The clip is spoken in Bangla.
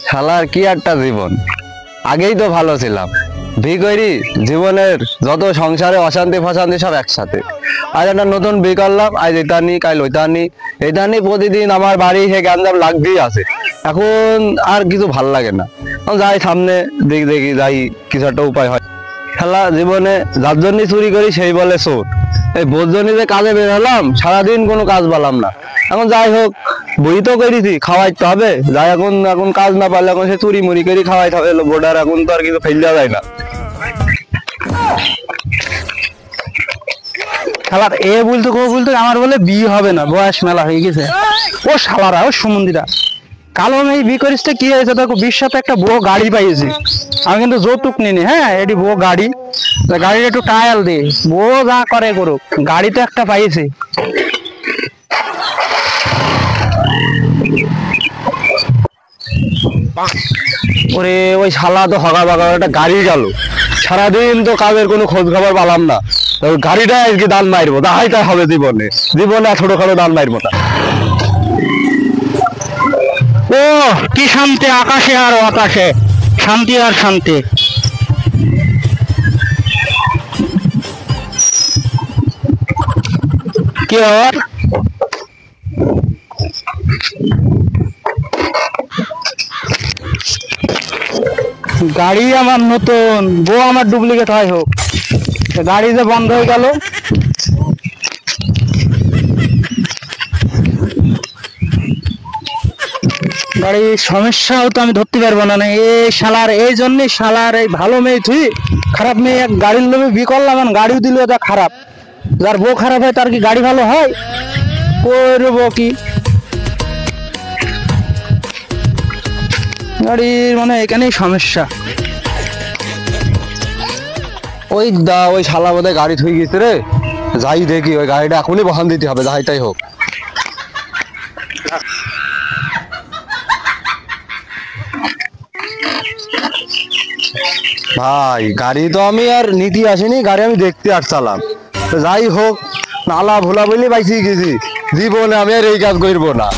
শালার কি একটা জীবন, আগেই তো ভালো ছিলাম। বি করি জীবনের যত সংসারে অশান্তি ফশান্তি সব একসাথে। আজ একটা নতুন বি করলাম, আজ এটা নি কাল ওইটা নি, এটা নি প্রতিদিন আমার বাড়ি সে গ্যাঞ্জাম লাগতেই আছে। এখন আর কিছু ভাল লাগে না, যাই সামনে দেখি দেখি যাই কিছু একটা উপায় হয়। খেলা জীবনে যার জন্য চুরি করি সেই বলে চোর। এই বোধ জন্য যে কাজে বের হলাম, সারাদিন কোনো কাজ পেলাম না। এখন যাই হোক, বই তো করেছি, খাওয়াইতে হবে। যাই এখন এখন কাজ না পারলে এখন সে চুরি মুড়ি করে খাওয়াইতে হবে। বোর্ডার এখন তো আর কিছু ফেল দেওয়া যায় না। শালার এ বলতে কো বলতে আমার বলে বিয়ে হবে না, বয়স মেলা হয়ে গেছে। ও শালারা, ও সুমন্দিরা, কালো মেয়ে বিয়ে করিস তো কি হয়েছে? দেখো 20 সাথে একটা বউ গাড়ি পাইয়েছি। আমি কিন্তু যৌতুক নিনি, হ্যাঁ, এটি বউ গাড়ি, গাড়ির একটু টায়াল দে, বউ যা করে করুক, গাড়ি তো একটা পাইয়েছি। ওরে ওই শালা তো হগা বাগা একটা গাড়ি গেল, সারাদিন তো কাজের কোনো খোঁজ খবর পেলাম না। ওই গাড়িটা আজকে দান মারবো, তাই তাই হবে জীবনে, জীবনে ছোটখাটো দান মারবো না। ও কি শান্তি আকাশে আর আকাশে, শান্তি আর শান্তি। কি আর গাড়ি আমার নতুন, বউ আমার ডুপ্লিকেট হয় হোক, গাড়ি যে বন্ধ হয়ে গেল। গাড়ির সমস্যাও তো আমি ধরতে পারবো না। এই শালার, এই জন্যই শালার এই ভালো মেয়ে তুই খারাপ মেয়ে এক গাড়ির লোভে বি করলাম, গাড়িও দিল এটা খারাপ। যার বউ খারাপ হয় তার কি গাড়ি ভালো হয়? করবো কি, গাড়ির মানে এখানেই সমস্যা। ওই দা ওই শালা বোধহয় গাড়ি থুই গেছে রে, যাই দেখি ওই গাড়িটা এখনই বহান দিতে হবে, যাইটাই হোক। ভাই গাড়ি তো আমি আর নিতে আসিনি, গাড়ি আমি দেখতে আসছিলাম। তো যাই হোক, নালা ভোলা বলে বাইসি গেছি, জীবনে আমি আর এই কাজ করবো না।